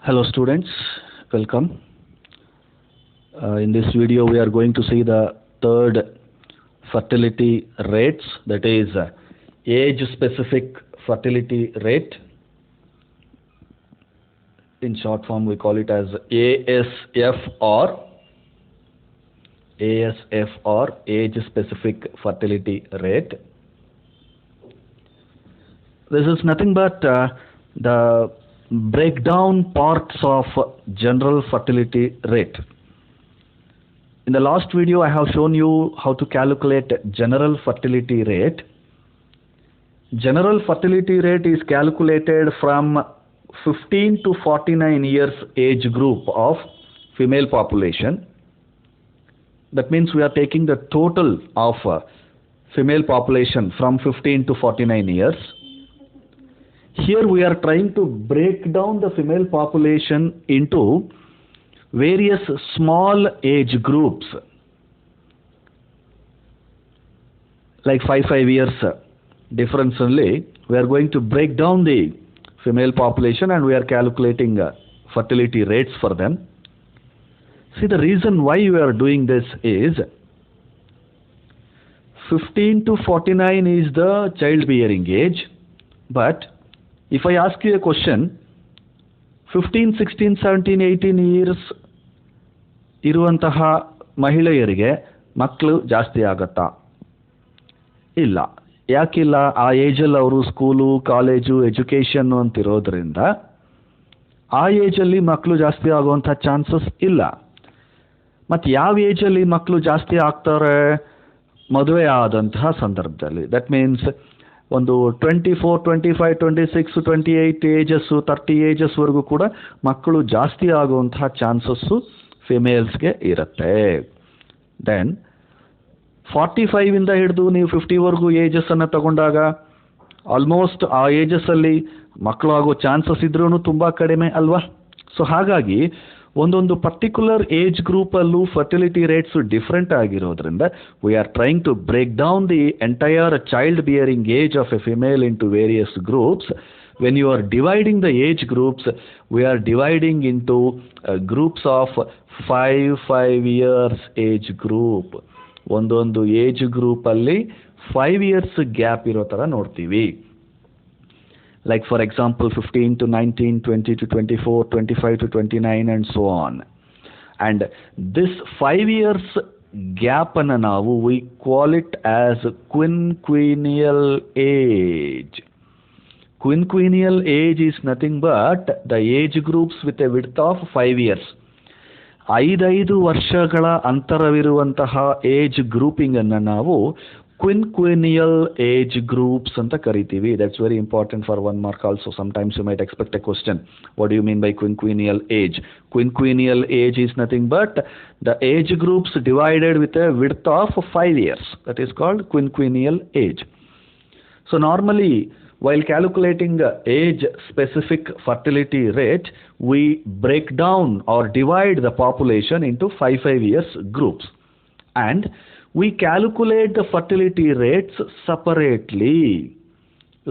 Hello students, welcome. In this video we are going to see the third fertility rates, that is age specific fertility rate. In short form we call it as ASF or age specific fertility rate. This is nothing but the breakdown parts of general fertility rate. In the last video I have shown you how to calculate general fertility rate. General fertility rate is calculated from 15 to 49 years age group of female population. That means we are taking the total of female population from 15 to 49 years. Here we are trying to break down the female population into various small age groups, like 5 years difference only. We are going to break down the female population and we are calculating fertility rates for them. See, the reason why we are doing this is 15 to 49 is the childbearing age, but if I ask you a question, 15, 16, 17, 18 years ಇರುವಂತಹ ಮಹಿಳೆಯರಿಗೆ ಮಕ್ಕಳು ಜಾಸ್ತಿ ಆಗತ್ತಾ? ಇಲ್ಲ. ಯಾಕಿಲ್ಲ? ಆ ಏಜಲ್ಲಿ ಅವರು school, college, education ಅಂತಿರೋದ್ರಿಂದ ಆ ಏಜಲ್ಲಿ ಮಕ್ಕಳು ಜಾಸ್ತಿ ಆಗುವಂಥ ಚಾನ್ಸಸ್ ಇಲ್ಲ. ಮತ್ತು ಯಾವ ಏಜಲ್ಲಿ ಮಕ್ಕಳು ಜಾಸ್ತಿ ಆಗ್ತಾರೆ? ಮದುವೆ ಆದಂತಹ ಸಂದರ್ಭದಲ್ಲಿ. ದಟ್ ಮೀನ್ಸ್ ಒಂದು 24, 25, 26, 28 ಏಜಸ್ಸು, 30 ಏಜಸ್ವರೆಗೂ ಕೂಡ ಮಕ್ಕಳು ಜಾಸ್ತಿ ಆಗುವಂತಹ ಚಾನ್ಸಸ್ಸು ಫಿಮೇಲ್ಸ್ಗೆ ಇರುತ್ತೆ. ದೆನ್ 45 ಹಿಡಿದು ನೀವು 50ವರೆಗೂ ಏಜಸ್ಸನ್ನು ತಗೊಂಡಾಗ ಆಲ್ಮೋಸ್ಟ್ ಆ ಏಜಸ್ಸಲ್ಲಿ ಮಕ್ಕಳು ಆಗೋ ಚಾನ್ಸಸ್ ಇದ್ರೂ ತುಂಬ ಕಡಿಮೆ ಅಲ್ವಾ? ಸೊ ಹಾಗಾಗಿ ಒಂದೊಂದು ಪರ್ಟಿಕ್ಯುಲರ್ ಏಜ್ ಗ್ರೂಪಲ್ಲೂ ಫರ್ಟಿಲಿಟಿ ರೇಟ್ಸು ಡಿಫ್ರೆಂಟ್ ಆಗಿರೋದ್ರಿಂದ we are trying to break down the entire child bearing age of a female into various groups. When you are dividing the age groups, we are dividing into groups of 5 years age group. ಒಂದೊಂದು age ಗ್ರೂಪಲ್ಲಿ 5 years gap ಇರೋ ಥರ ನೋಡ್ತೀವಿ. Like for example 15 to 19, 20 to 24, 25 to 29 and so on. And this 5 years gap ಅನ್ನು ನಾವು we call it as quinquennial age. Quinquennial age is nothing but the age groups with a width of 5 years. 5 ವರ್ಷಗಳ ಅಂತರವಿರುವಂತಹ age grouping ಅನ್ನು ನಾವು quinquennial age groups ಅಂತ ಕರಿತೀವಿ. That's very important for 1 mark also. Sometimes you might expect a question. What do you mean by quinquennial age? Quinquennial age is nothing but the age groups divided with a width of 5 years. That is called quinquennial age. So normally while calculating age specific fertility rate, we break down or divide the population into 5 years groups, and we calculate the fertility rates separately.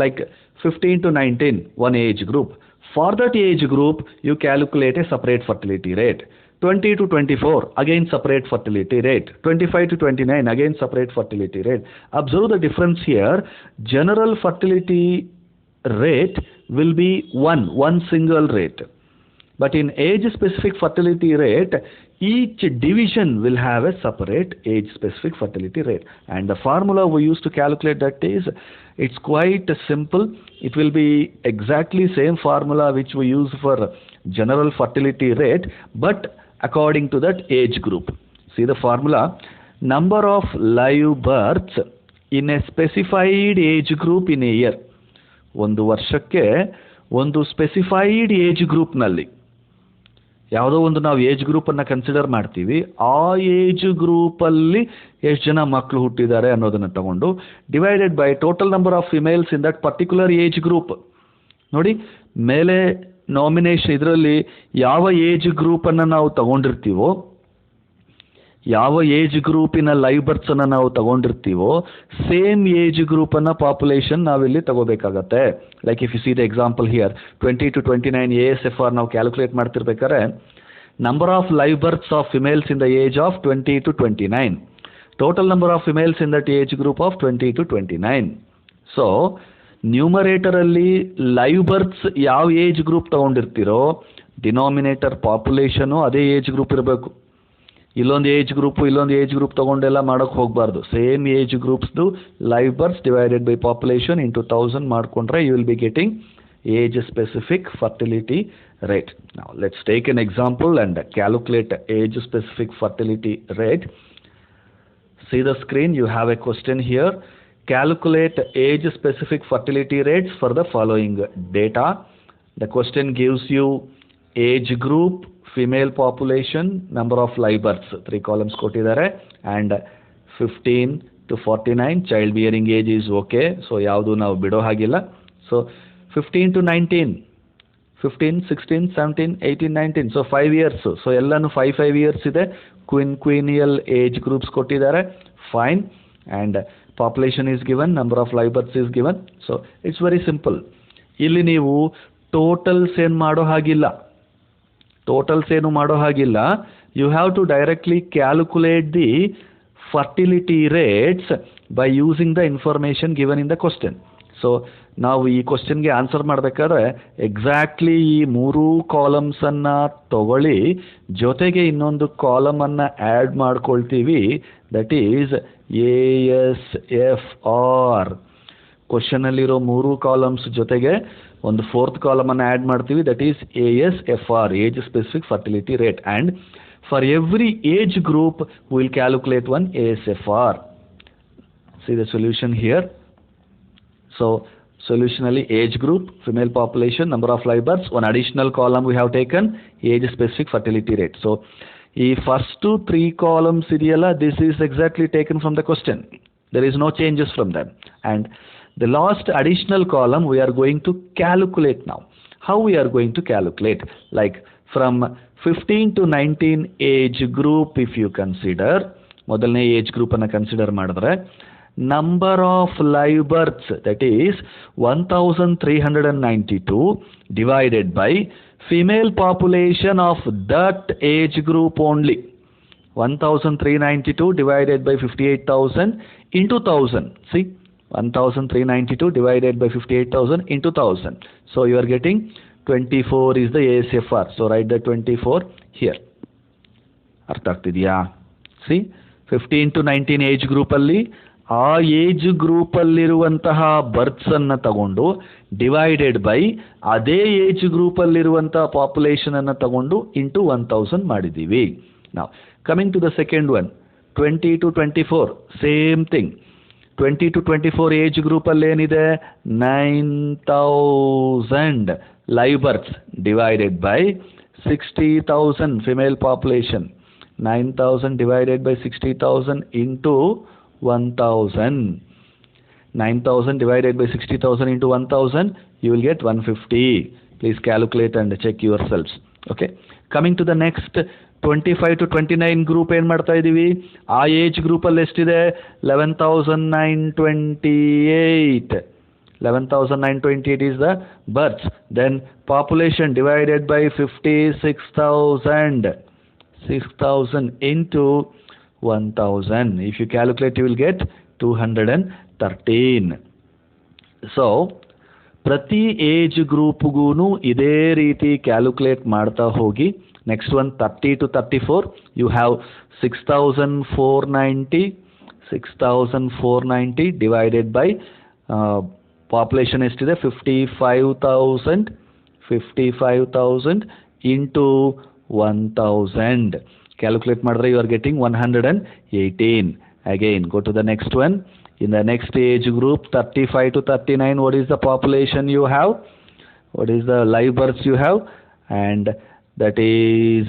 Like 15 to 19, one age group. For that age group, you calculate a separate fertility rate. 20 to 24, again separate fertility rate. 25 to 29, again separate fertility rate. Observe the difference here. General fertility rate will be one single rate. But in age-specific fertility rate, each division will have a separate age-specific fertility rate. And the formula we use to calculate that is, it's quite simple. It will be exactly same formula which we use for general fertility rate, but according to that age group. See the formula. Number of live births in a specified age group in a year. ಒಂದು ವರ್ಷಕ್ಕೆ ಒಂದು specified age ಗ್ರೂಪ್ನಲ್ಲಿ ಯಾವುದೋ ಒಂದು ನಾವು age ಗ್ರೂಪನ್ನು consider ಮಾಡ್ತೀವಿ. ಆ age ಗ್ರೂಪಲ್ಲಿ ಎಷ್ಟು ಜನ ಮಕ್ಕಳು ಹುಟ್ಟಿದ್ದಾರೆ ಅನ್ನೋದನ್ನು ತಗೊಂಡು divided by total number of females in that particular age group. ನೋಡಿ, ಮೇಲೆ ನಾಮಿನೇಷನ್ ಇದರಲ್ಲಿ ಯಾವ ಏಜ್ ಗ್ರೂಪನ್ನು ನಾವು ತಗೊಂಡಿರ್ತೀವೋ, ಯಾವ ಏಜ್ ಗ್ರೂಪಿನ ಲೈವ್ ಬರ್ತ್ಸನ್ನು ನಾವು ತಗೊಂಡಿರ್ತೀವೋ ಸೇಮ್ ಏಜ್ ಗ್ರೂಪನ್ನು ಪಾಪ್ಯುಲೇಷನ್ ನಾವಿಲ್ಲಿ ತಗೋಬೇಕಾಗತ್ತೆ. Like if you see the example here 20 to 29 ASFR ನಾವು ಕ್ಯಾಲ್ಕುಲೇಟ್ ಮಾಡ್ತಿರ್ಬೇಕಾದ್ರೆ number of live births of females in the age of 20 to 29, total number of females in that age group of 20 to 29. So numerator ಅಲ್ಲಿ live births ಯಾವ age group ತಗೊಂಡಿರ್ತೀರೋ denominator population ಅದೇ age group ಇರಬೇಕು. ಇಲ್ಲೊಂದು age group ತಗೊಂಡೆಲ್ಲ ಮಾಡೋಕ್ಕೆ ಹೋಗಬಾರ್ದು. Same age ಗ್ರೂಪ್ಸ್ದು live births divided by population into 1000 ಮಾಡಿಕೊಂಡ್ರೆ you will be getting age specific fertility rate. Now let's take an example and calculate age specific fertility rate. See the screen, you have a question here. Calculate age specific fertility rates for the following data. The question gives you age group, female population, number of live births, 3 columns ಕೊಟ್ಟಿದ್ದಾರೆ, and 15 to 49 child bearing age is okay, so ಯಾವುದು ನಾವು ಬಿಡೋ ಹಾಗಿಲ್ಲ. So 15 to 19, 15, 16, 17, 18, 19, so 5 years. So ಎಲ್ಲಾನು 5 years ಇದೆ. quinquennial age groups ಕೊಟ್ಟಿದ್ದಾರೆ, fine, and population is given, number of live births is given. So it's very simple. ಇಲ್ಲಿ ನೀವು totals ಏನು ಮಾಡೋ ಹಾಗಿಲ್ಲ. You have to directly calculate the fertility rates by using the information given in the question. So ನಾವು ಈ ಕ್ವಶನ್ಗೆ answer ಮಾಡಬೇಕಾದ್ರೆ exactly ಈ 3 ಕಾಲಮ್ಸನ್ನು ತಗೊಳ್ಳಿ, ಜೊತೆಗೆ ಇನ್ನೊಂದು ಕಾಲಮನ್ನು ಆ್ಯಡ್ ಮಾಡ್ಕೊಳ್ತೀವಿ, ದಟ್ ಈಸ್ ASFR. ಕ್ವಶನಲ್ಲಿರೋ 3 ಕಾಲಮ್ಸ್ ಜೊತೆಗೆ ಒಂದು 4th ಕಾಲಮನ್ನು ಆ್ಯಡ್ ಮಾಡ್ತೀವಿ, that is ASFR, age specific fertility rate. And for every age group will calculate one ASFR. See the solution here. So solutionally age group, female population, number of live births, one additional column we have taken age specific fertility rate. So ಈ first 3 columns ಇದೆಯಲ್ಲ, this is exactly taken from the question. There is no changes from them. And the last additional column we are going to calculate now. How we are going to calculate? Like from 15 to 19 age group, if you consider, ಮೊದಲನೇ age ಗ್ರೂಪನ್ನು consider ಮಾಡಿದ್ರೆ number of live births, that is 1392 divided by female population of that age group only. 1392 divided by 58,000 into 1000. See, 1392 divided by 58,000 into 1000. So you are getting 24 is the ASFR. So write the 24 here. ಅರ್ಥ ಆಗ್ತಿದೆಯಾ? See, 15 to 19 age ಗ್ರೂಪಲ್ಲಿ ಆ age ಗ್ರೂಪಲ್ಲಿರುವಂತಹ ಬರ್ತ್ಸನ್ನು ತಗೊಂಡು divided by ಅದೇ age ಗ್ರೂಪಲ್ಲಿರುವಂತಹ ಪಾಪ್ಯುಲೇಷನನ್ನು ತಗೊಂಡು ಇಂಟು 1000 ಮಾಡಿದ್ದೀವಿ. ನಾವು coming to the second one, 20 to 24, same thing. 20 to 24 age ಗ್ರೂಪಲ್ಲಿ ಏನಿದೆ, 9000 live births divided by 60,000 female population. 9000 divided by 60,000 into 1000. 9000 divided by 60,000 into 1000, you will get 150. Please calculate and check yourselves. Okay. Coming to the next 25 to 29 group, ಏನು ಮಾಡ್ತಾ ಇದ್ದೀವಿ, ಆ age ಗ್ರೂಪಲ್ಲಿ ಎಷ್ಟಿದೆ, 11,928. 11,928 is the births. Then population divided by 56,000. 6,000 into 1,000. If you calculate, you will get 213. So ಪ್ರತಿ age ಗ್ರೂಪ್ಗೂ ಇದೇ ರೀತಿ calculate ಮಾಡ್ತಾ ಹೋಗಿ. Next one 30 to 34, you have 6,490 divided by population ಎಷ್ಟಿದೆ, 55,000 into 1000. Calculate ಮಾಡಿದ್ರೆ you are getting 118. Again go to the next one. In the next age group 35 to 39, what is the population you have, what is the live births you have, and that is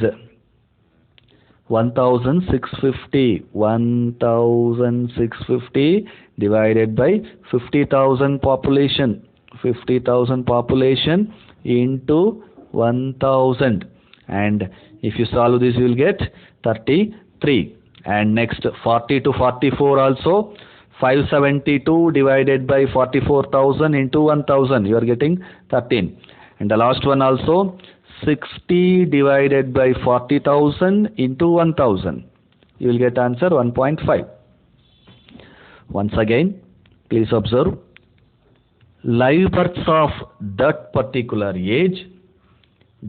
1650 divided by 50,000 population. 50,000 population into 1000, and if you solve this you will get 33. And next 40 to 44 also, 572 divided by 44,000 into 1000, you are getting 13. And the last one also, 60 divided by 40,000 into 1000, you will get answer 1.5. Once again, please observe, live births of that particular age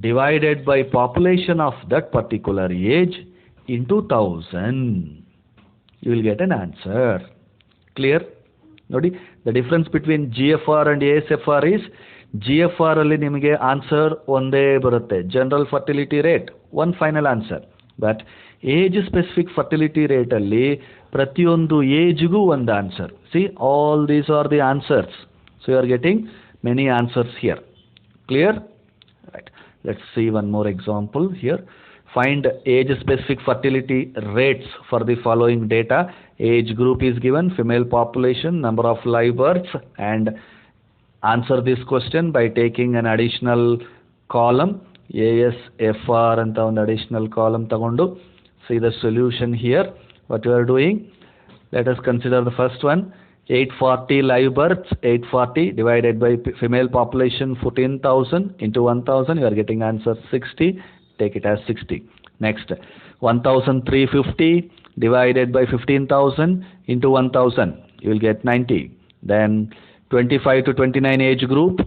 divided by population of that particular age into 1000, you will get an answer. Clear? Nodi, the difference between GFR and ASFR is, GFR alli nimage answer onde barutte, general fertility rate, one final answer. But age specific fertility rate alli pratiyondu age gu one answer. See, all these are the answers. So you are getting many answers here. Clear? Right. Let's see one more example here. Find age specific fertility rates for the following data. Age group is given, female population, number of live births, and answer this question by taking an additional column, ASFR anta one additional column tagondu. See the solution here. What you are doing? Let us consider the first one. 840 live births, 840 divided by female population 14,000 into 1000, you are getting answer 60. Take it as 60. Next, 1,350 divided by 15,000 into 1000, you will get 90. Then 25 to 29 age group,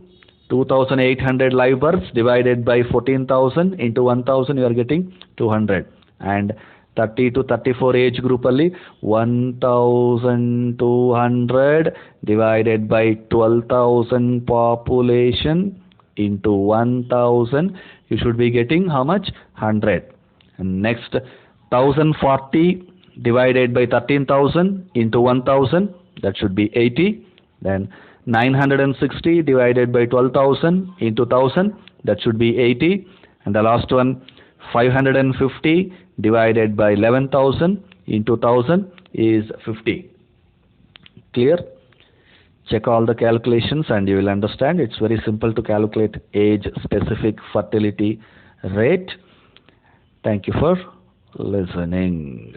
2,800 live births divided by 14,000 into 1000, you are getting 200. And 30 to 34 age group alli 1,200 divided by 12,000 population into 1000, you should be getting how much? 100. And next, 1,040 divided by 13,000 into 1000, that should be 80. Then 960 divided by 12,000 into 1000, that should be 80. And the last one, 550 divided by 11,000 into 1000 is 50. Clear? Check all the calculations and you will understand. It's very simple to calculate age specific fertility rate. Thank you for listening.